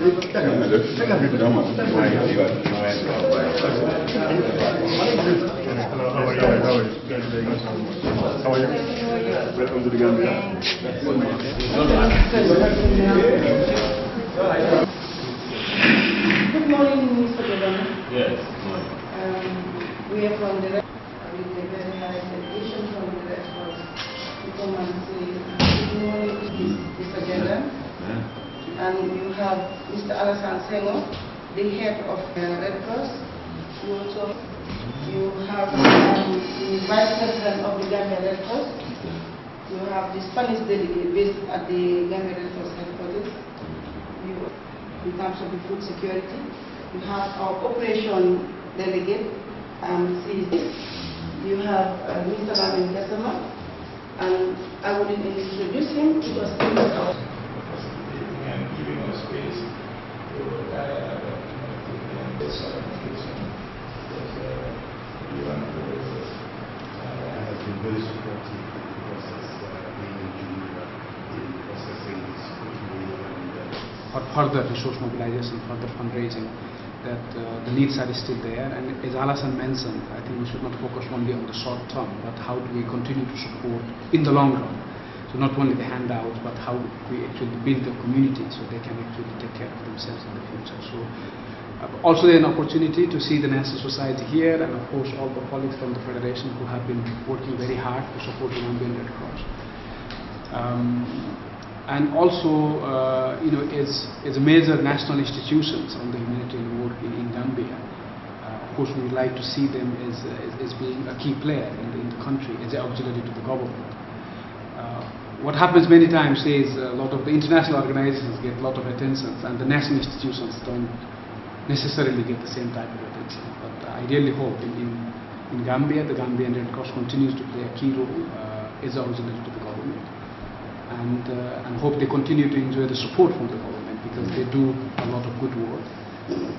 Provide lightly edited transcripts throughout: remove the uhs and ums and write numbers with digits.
How are you? Welcome to the Gambia. Good morning, Mr. Governor. Yes. We are from the with a very high delegation from the RedCross to come and say good morning to this agenda. And you have Mr. Alassane Senghor, the head of the RedCross. You have the vice president of the Gambia RedCross. You have the Spanish delegate based at the Gambia RedCross headquarters. In terms of the food security, you have our operation delegate, you have Mr. Lamin Kasama, and I will introduce him because he is our And giving us space to this application. Has been very supportive in the process, being in Geneva, in processing this food and for further resource mobilization, further fundraising, that the needs are still there. And as Alassane mentioned, I think we should not focus only on the short term, but how do we continue to support in the long run. So not only the handouts, but how we actually build the community so they can actually take care of themselves in the future. So also an opportunity to see the national society here, and of course all the colleagues from the Federation who have been working very hard to support the Gambian Red Cross. And also, as a major national institutions on the humanitarian work in Gambia, of course we would like to see them as being a key player in the country, as an auxiliary to the government. What happens many times is a lot of the international organizations get a lot of attention, and the national institutions don't necessarily get the same type of attention. But I really hope in Gambia, the Gambian Red Cross continues to play a key role as an auxiliary to the government. And hope they continue to enjoy the support from the government, because they do a lot of good work.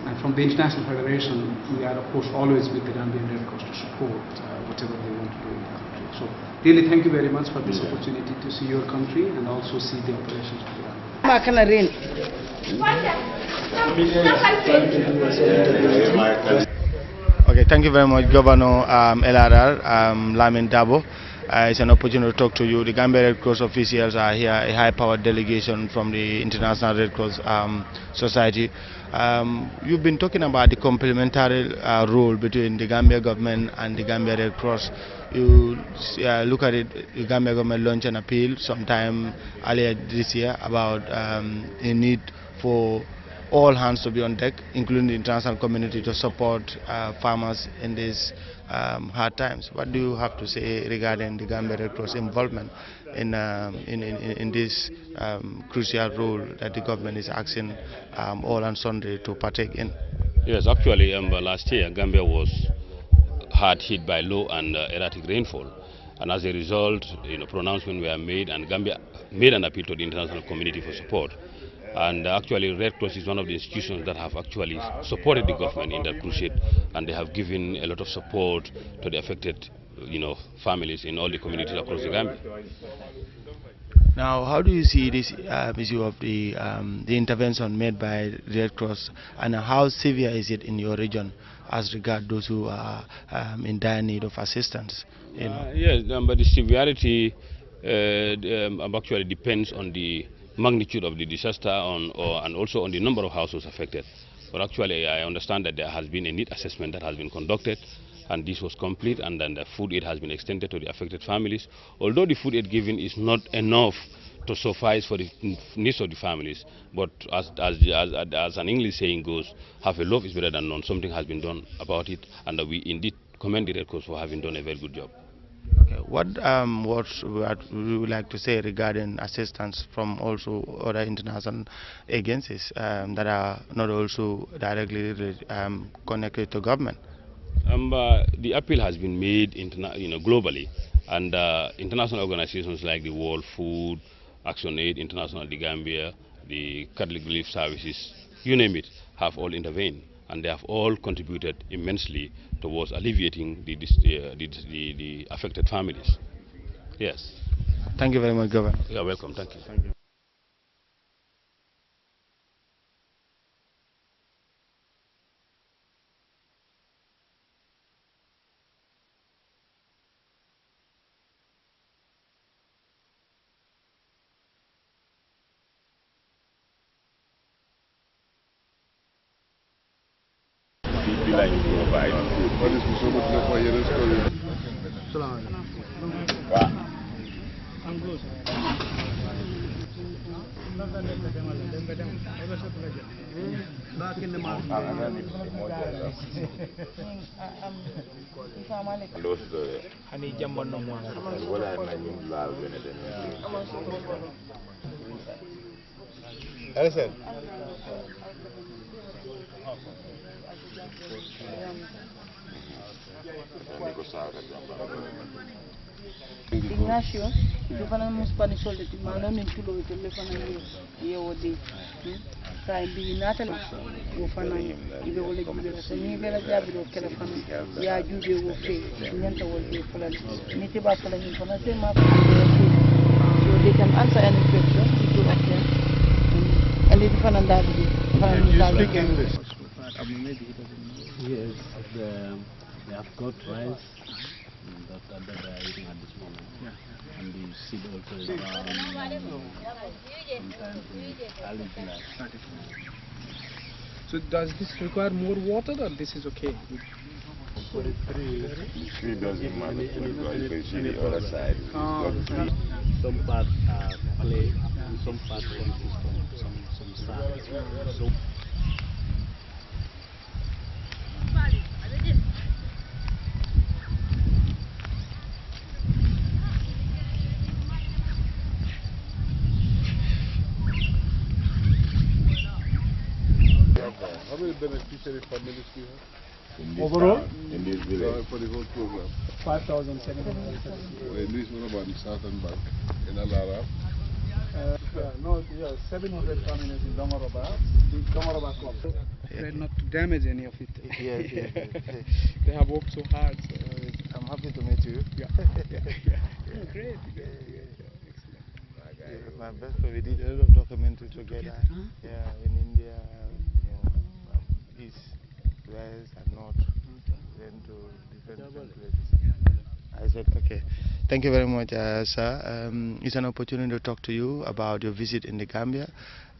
And from the International Federation, we are of course always with the Gambian Red Cross to support whatever they want to do in the country. So really thank you very much for this opportunity to see your country and also see the operations of the Gambia. Okay, thank you very much, Governor LRR Lamin Dabo. It's an opportunity to talk to you. The Gambia Red Cross officials are here, a high-powered delegation from the International Red Cross Society. You've been talking about the complementary role between the Gambia government and the Gambia Red Cross. You look at it, the Gambia government launched an appeal sometime earlier this year about a need for all hands to be on deck, including the international community, to support farmers in these hard times. What do you have to say regarding the Gambia Red Cross involvement in this crucial role that the government is asking all and sundry to partake in? Yes, actually, last year Gambia was hard hit by low and erratic rainfall, and as a result, pronouncements were made, and Gambia made an appeal to the international community for support. And actually, Red Cross is one of the institutions that have actually supported the government in that crusade, and they have given a lot of support to the affected, families in all the communities across the Gambia. Now, how do you see this issue of the intervention made by Red Cross, and how severe is it in your region as regards those who are in dire need of assistance? Yes, but the severity actually depends on the magnitude of the disaster and also on the number of households affected. But actually, I understand that there has been a need assessment that has been conducted, and this was complete, and then the food aid has been extended to the affected families. Although the food aid given is not enough to suffice for the needs of the families, but as an English saying goes, half a loaf is better than none. Something has been done about it, and we indeed commend the Red Cross for having done a very good job. Okay. What we would like to say regarding assistance from also other international agencies that are not also directly connected to government? The appeal has been made globally, and international organizations like the World Food, Action Aid, International the Gambia, the Catholic Relief Services, you name it, have all intervened, and they have all contributed immensely towards alleviating the affected families. Yes. Thank you very much, Governor. You are welcome. Thank you. like to provide. Those Ignacio, you can Spanish all the time. I need to go to the family. You Kai bi natal wo fana ibe wala jibe so ni bela jabi do kala fana ya jube wo fe nyanta wol be fulal ni te ba fulal ni fana te ma so they can answer any question if you ask them and if fana ndabi fana ni dal Speak English. Yes, they have got rice that they are eating at this moment. Yeah. And the seed also is early July. So does this require more water or this is okay? She doesn't matter because you see the other side. Some parts are clay, and some parts some sand. So How many beneficiary families do you have? Overall? In this village. For the whole program? 5,770. At least one about the Southern Bank in Alara. No, 700 families in Dongoroba. The Dongoroba Club. Try not to damage any of it. Yes. They have worked so hard. So I'm happy to meet you. yeah. Great. My best friend, we did a lot of documentary together. Yeah, in India, east, west, and north. Went to different places. I said, okay. Thank you very much, sir. It's an opportunity to talk to you about your visit in the Gambia.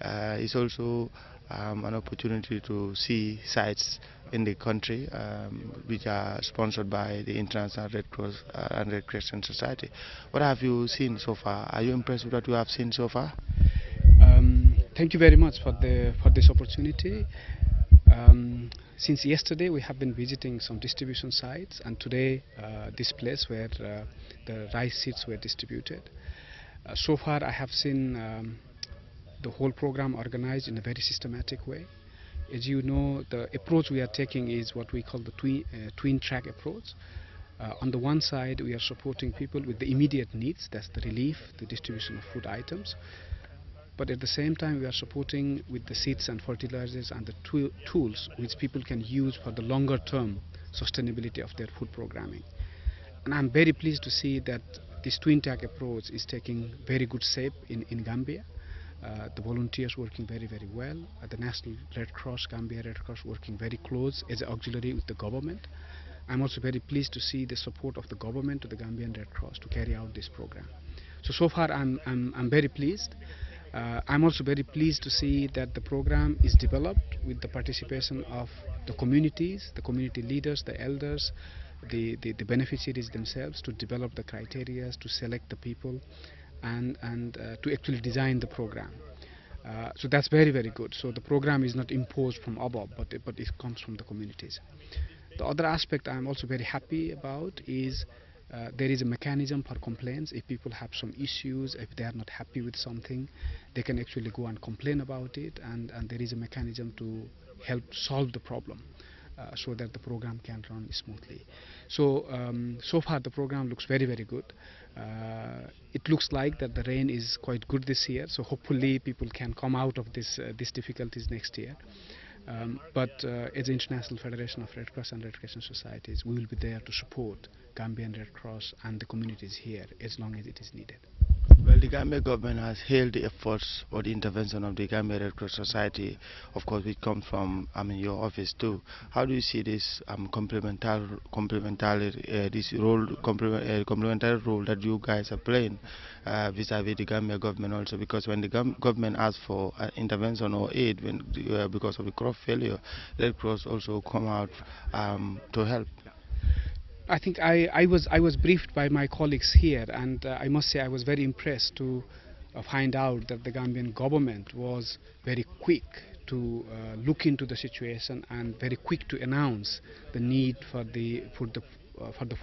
It's also an opportunity to see sites in the country which are sponsored by the International Red Cross and Red Crescent Society. What have you seen so far? Are you impressed with what you have seen so far? Thank you very much for this opportunity. Since yesterday we have been visiting some distribution sites, and today this place where the rice seeds were distributed. So far I have seen the whole program organized in a very systematic way. As you know, the approach we are taking is what we call the twin track approach. On the one side we are supporting people with the immediate needs, that's the relief, the distribution of food items. But at the same time we are supporting with the seeds and fertilizers and the tools which people can use for the longer term sustainability of their food programming. And I'm very pleased to see that this twin track approach is taking very good shape in Gambia. The volunteers working very well. The National Red Cross, Gambia Red Cross working very close as an auxiliary with the government. I'm also very pleased to see the support of the government to the Gambian Red Cross to carry out this program. So far I'm very pleased. I'm also very pleased to see that the program is developed with the participation of the communities, the community leaders, the elders, the beneficiaries themselves to develop the criteria, to select the people, and to actually design the program. So that's very good. So the program is not imposed from above, but it comes from the communities. The other aspect I'm also very happy about is there is a mechanism for complaints. If people have some issues, if they are not happy with something, they can actually go and complain about it, and there is a mechanism to help solve the problem so that the program can run smoothly. So so far the program looks very good. It looks like that the rain is quite good this year, so hopefully people can come out of these difficulties next year. But as the International Federation of Red Cross and Red Crescent Societies, we will be there to support Gambian Red Cross and the communities here as long as it is needed. Well, the Gambia government has hailed the efforts or the intervention of the Gambia Red Cross Society, of course, which comes from your office too. How do you see this complementary role that you guys are playing vis-a-vis the Gambia government also? Because when the government asks for intervention or aid because of the crop failure, Red Cross also come out to help. I think I was briefed by my colleagues here, and I must say I was very impressed to find out that the Gambian government was very quick to look into the situation and very quick to announce the need for the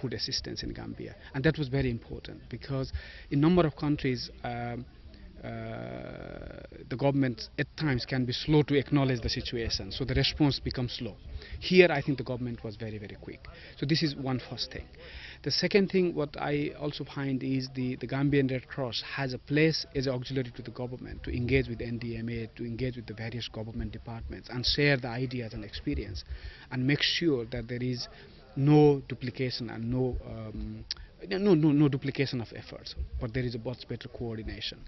food assistance in Gambia, and that was very important because in a number of countries. The government at times can be slow to acknowledge the situation, so the response becomes slow. Here I think the government was very quick. So this is one first thing. The second thing what I also find is the Gambian Red Cross has a place as an auxiliary to the government to engage with NDMA, to engage with the various government departments and share the ideas and experience and make sure that there is no duplication and no duplication of efforts, but there is a much better coordination.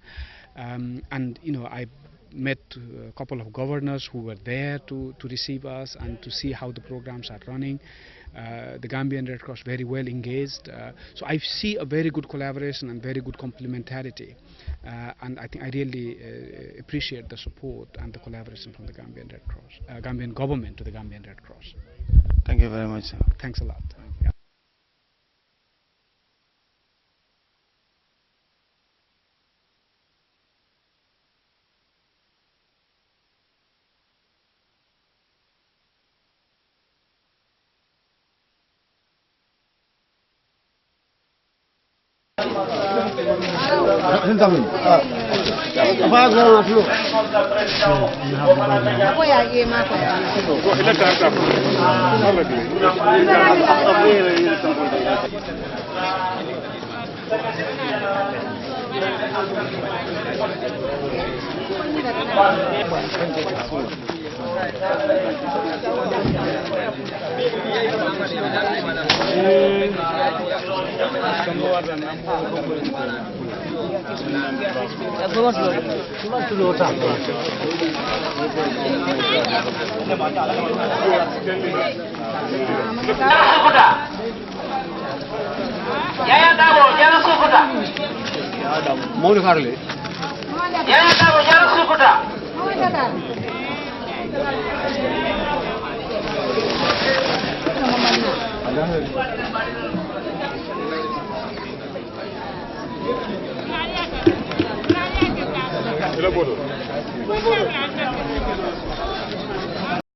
And I met a couple of governors who were there to receive us and to see how the programs are running. The Gambian Red Cross very well engaged. So I see a very good collaboration and very good complementarity. And I think I really appreciate the support and the collaboration from the Gambian Red Cross, Gambian government to the Gambian Red Cross. Thank you very much, sir. Thanks a lot.